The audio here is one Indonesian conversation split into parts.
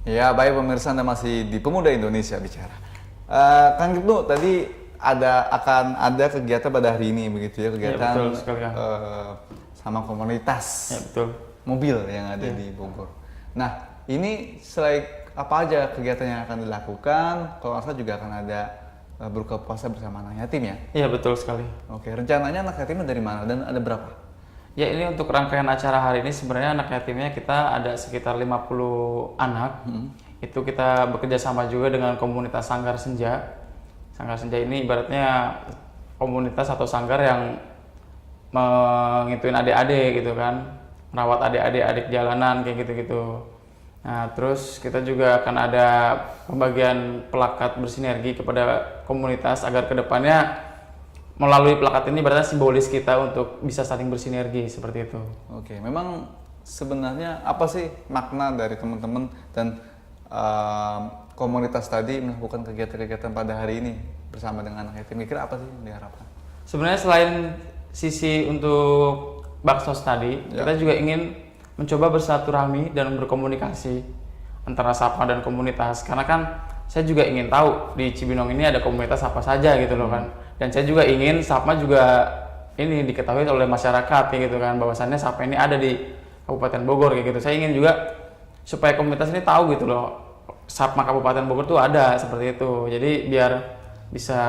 Ya, baik pemirsa, Anda masih di Pemuda Indonesia Bicara. Kang Ibnu, tadi akan ada kegiatan pada hari ini begitu ya, kegiatan betul sekali, Kang. Sama komunitas Ya, betul. mobil yang ada di Bogor. Nah, ini selain apa aja kegiatan yang akan dilakukan? Kalau nggak salah juga akan ada berbuka puasa bersama anak yatim ya? Iya, betul sekali. Oke, rencananya anak yatimnya dari mana dan ada berapa? Ya, ini untuk rangkaian acara hari ini sebenarnya anak yatimnya kita ada sekitar 50 anak. Itu kita bekerja sama juga dengan komunitas Sanggar Senja. Sanggar Senja ini ibaratnya komunitas atau sanggar yang mengituin adik-adik gitu kan, merawat adik-adik jalanan kayak gitu-gitu. Nah, terus kita juga akan ada pembagian plakat bersinergi kepada komunitas agar kedepannya melalui plakat ini berarti simbolis kita untuk bisa saling bersinergi seperti itu. Oke, memang sebenarnya apa sih makna dari teman-teman dan komunitas tadi melakukan kegiatan-kegiatan pada hari ini bersama dengan anak yatim? Kira apa sih yang diharapkan? Sebenarnya selain sisi untuk baksos tadi, kita juga ingin mencoba bersilaturahmi dan berkomunikasi antara Sapma dan komunitas. Karena kan saya juga ingin tahu di Cibinong ini ada komunitas apa saja gitu loh kan. Dan saya juga ingin Sapma juga ini diketahui oleh masyarakat kayak gitu kan, bahwasannya Sapma ini ada di Kabupaten Bogor kayak gitu. Saya ingin juga supaya komunitas ini tahu gitu loh, Sapma Kabupaten Bogor tuh ada seperti itu. Jadi biar bisa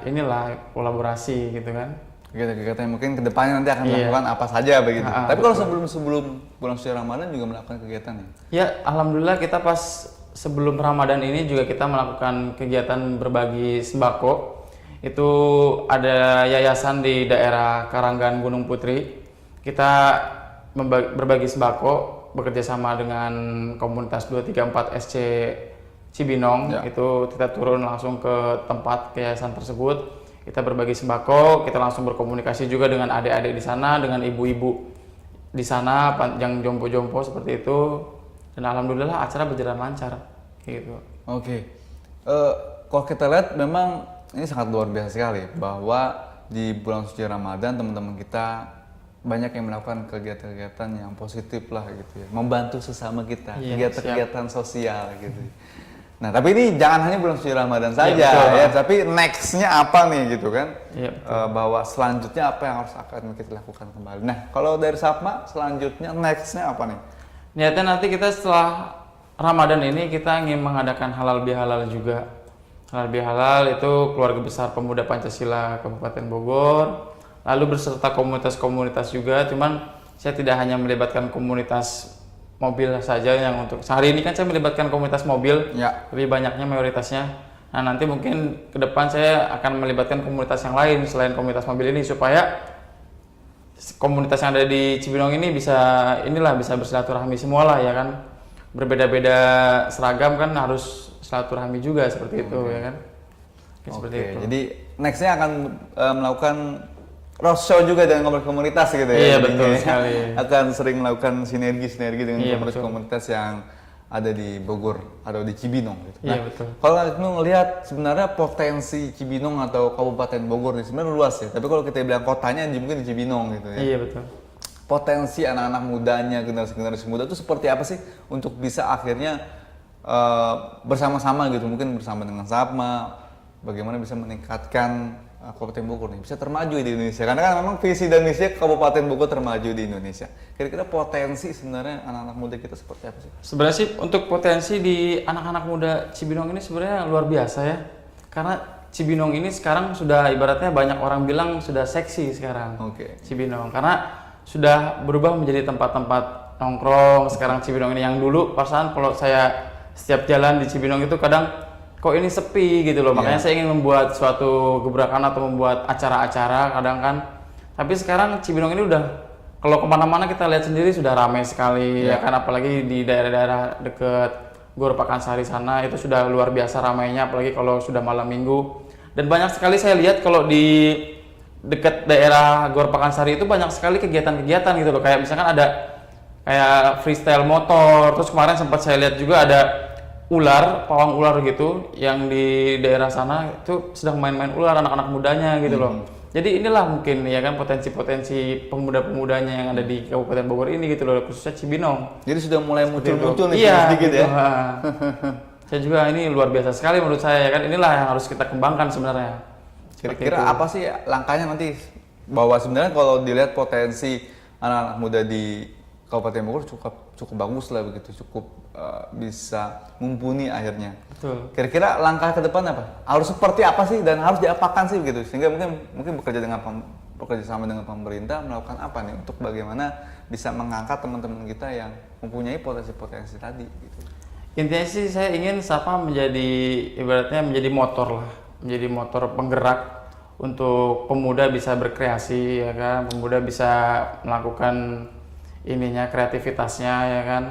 inilah kolaborasi gitu kan. Kegiatan-kegiatan yang mungkin kedepannya nanti akan melakukan apa saja begitu. Tapi kalau sebelum bulan suci Ramadan juga melakukan kegiatan ya? Ya, alhamdulillah kita pas sebelum Ramadan ini juga kita melakukan kegiatan berbagi sembako. Itu ada yayasan di daerah Karanggan Gunung Putri. Kita berbagi sembako bekerja sama dengan komunitas 234 SC Cibinong. Itu kita turun langsung ke tempat yayasan tersebut. Kita berbagi sembako, kita langsung berkomunikasi juga dengan adik-adik di sana, dengan ibu-ibu di sana yang jompo-jompo seperti itu. Dan alhamdulillah acara berjalan lancar gitu. Oke. Kalau kita lihat memang ini sangat luar biasa sekali bahwa di bulan suci Ramadan teman-teman kita banyak yang melakukan kegiatan-kegiatan yang positif lah gitu ya, membantu sesama kita, kegiatan-kegiatan sosial gitu. Nah, tapi ini jangan hanya bulan suci Ramadan saja ya, tapi nextnya apa nih gitu kan? Bahwa selanjutnya apa yang harus akan kita lakukan kembali. Nah, kalau dari Sapma selanjutnya nextnya apa nih? Niatnya nanti kita setelah Ramadan ini kita ingin mengadakan halal bihalal juga. Halal bihalal itu keluarga besar pemuda Pancasila Kabupaten Bogor, lalu berserta komunitas-komunitas juga. Cuman saya tidak hanya melibatkan komunitas mobil saja yang untuk hari ini kan saya melibatkan komunitas mobil, lebih banyaknya mayoritasnya. Nah, nanti mungkin ke depan saya akan melibatkan komunitas yang lain selain komunitas mobil ini supaya komunitas yang ada di Cibinong ini bisa bersilaturahmi semua lah ya kan. Berbeda-beda seragam kan harus silaturahmi juga seperti itu ya kan. Seperti itu. Jadi nextnya akan melakukan roadshow juga dengan komunitas gitu ya. Iya, betul sekali. Akan sering melakukan sinergi dengan komunitas-komunitas yang ada di Bogor atau di Cibinong gitu. Iya, betul. Kalau kita ngelihat sebenarnya potensi Cibinong atau Kabupaten Bogor ini sebenarnya luas ya. Tapi kalau kita bilang kotanya mungkin di Cibinong gitu ya. Iya, betul. Potensi anak-anak mudanya, generasi-generasi muda itu seperti apa sih untuk bisa akhirnya bersama-sama gitu, mungkin bersama dengan Sapma, bagaimana bisa meningkatkan Kabupaten Bogor nih bisa termaju di Indonesia, karena kan memang visi dan misi Kabupaten Bogor termaju di Indonesia. Kira-kira potensi sebenarnya anak-anak muda kita seperti apa sih? Sebenarnya sih untuk potensi di anak-anak muda Cibinong ini sebenarnya luar biasa ya, karena Cibinong ini sekarang sudah ibaratnya banyak orang bilang sudah seksi sekarang. Cibinong karena sudah berubah menjadi tempat-tempat nongkrong. Sekarang Cibinong ini yang dulu perasaan kalau saya setiap jalan di Cibinong itu kadang kok ini sepi gitu loh. Makanya saya ingin membuat suatu gebrakan atau membuat acara-acara kadang kan. Tapi sekarang Cibinong ini udah kalau kemana-mana kita lihat sendiri sudah ramai sekali ya kan, apalagi di daerah-daerah deket Gor Pakansari sana itu sudah luar biasa ramainya, apalagi kalau sudah malam minggu. Dan banyak sekali saya lihat kalau di dekat daerah Gor Pakansari itu banyak sekali kegiatan-kegiatan gitu loh, kayak misalkan ada kayak freestyle motor, terus kemarin sempat saya lihat juga ada pawang ular gitu yang di daerah sana itu sedang main-main ular anak-anak mudanya gitu loh. Jadi inilah mungkin ya kan potensi-potensi pemuda-pemudanya yang ada di Kabupaten Bogor ini gitu loh, khususnya Cibinong. Jadi sudah mulai muncul-muncul nih iya, sedikit gitu, ya. Saya juga ini luar biasa sekali menurut saya ya kan, inilah yang harus kita kembangkan sebenarnya. Kira-kira apa sih langkahnya nanti bahwa sebenarnya kalau dilihat potensi anak-anak muda di Kabupaten Bogor cukup bagus lah begitu, cukup bisa mumpuni akhirnya. Betul. Kira-kira langkah ke depan apa? Harus seperti apa sih dan harus diapakan sih begitu? Sehingga mungkin bekerja sama dengan pemerintah melakukan apa nih untuk bagaimana bisa mengangkat teman-teman kita yang mempunyai potensi-potensi tadi gitu. Intinya sih saya ingin SAPA ibaratnya menjadi motor lah, menjadi motor penggerak untuk pemuda bisa berkreasi ya kan, pemuda bisa melakukan kreativitasnya ya kan.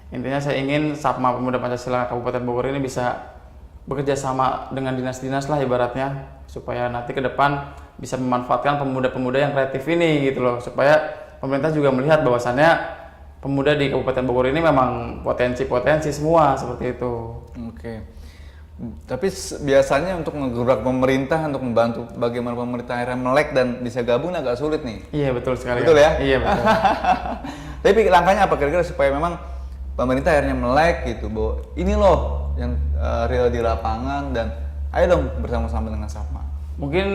Intinya saya ingin SAPMA Pemuda Pancasila Kabupaten Bogor ini bisa bekerja sama dengan dinas-dinas lah ibaratnya, supaya nanti ke depan bisa memanfaatkan pemuda-pemuda yang kreatif ini gitu loh, supaya pemerintah juga melihat bahwasannya pemuda di Kabupaten Bogor ini memang potensi-potensi semua seperti itu. Oke. Tapi biasanya untuk menggerak pemerintah untuk membantu bagaimana pemerintah akhirnya melek dan bisa gabung agak sulit nih. Iya betul sekali. Betul ya? Iya betul. Tapi langkahnya apa kira-kira supaya memang pemerintah akhirnya melek gitu bahwa ini loh yang real di lapangan dan ayo dong bersama-sama dengan SAPMA. Mungkin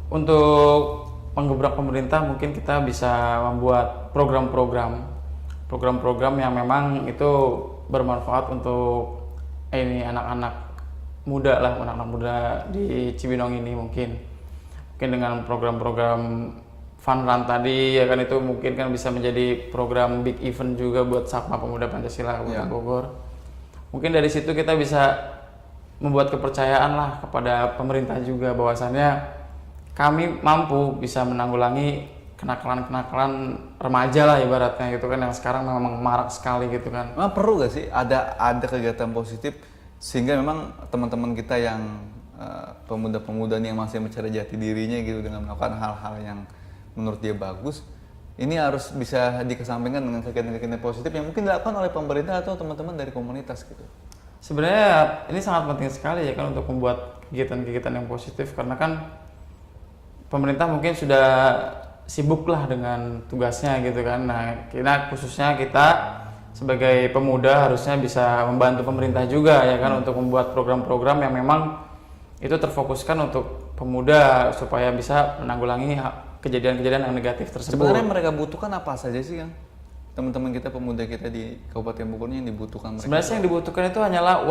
untuk menggebrak pemerintah mungkin kita bisa membuat program-program yang memang itu bermanfaat untuk anak-anak muda lah, anak-anak muda di Cibinong ini mungkin dengan program-program fun run tadi ya kan, itu mungkin kan bisa menjadi program big event juga buat SAPMA Pemuda Pancasila Kabupaten Bogor. Mungkin dari situ kita bisa membuat kepercayaan lah kepada pemerintah juga bahwasannya kami mampu bisa menanggulangi kenakalan-kenakalan remaja lah ibaratnya gitu kan, yang sekarang memang marak sekali gitu kan. Memang perlu gak sih ada kegiatan positif sehingga memang teman-teman kita yang pemuda-pemuda nih yang masih mencari jati dirinya gitu dengan melakukan hal-hal yang menurut dia bagus, ini harus bisa dikesampingkan dengan kegiatan-kegiatan positif yang mungkin dilakukan oleh pemerintah atau teman-teman dari komunitas gitu. Sebenarnya ini sangat penting sekali ya kan untuk membuat kegiatan-kegiatan yang positif, karena kan pemerintah mungkin sudah sibuk lah dengan tugasnya gitu kan. Nah, khususnya kita sebagai pemuda harusnya bisa membantu pemerintah juga ya kan, untuk membuat program-program yang memang itu terfokuskan untuk pemuda supaya bisa menanggulangi kejadian-kejadian yang negatif tersebut. Sebenarnya mereka butuhkan apa saja sih Kang? Teman-teman kita, pemuda kita di Kabupaten Bogor yang dibutuhkan mereka? Sebenarnya yang dibutuhkan itu hanyalah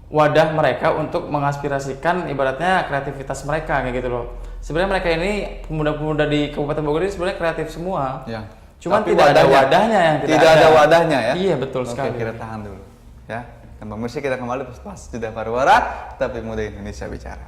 wadah mereka untuk mengaspirasikan ibaratnya kreativitas mereka kayak gitu loh. Sebenarnya mereka ini pemuda-pemuda di Kabupaten Bogor ini sebenarnya kreatif semua. Ya. Cuman tidak ada wadahnya yang tidak ada wadahnya ya. Iya betul sekali. Oke, kita tahan dulu ya. Dan pemirsa kita kembali pas jeda pariwara, tapi Muda Indonesia Bicara.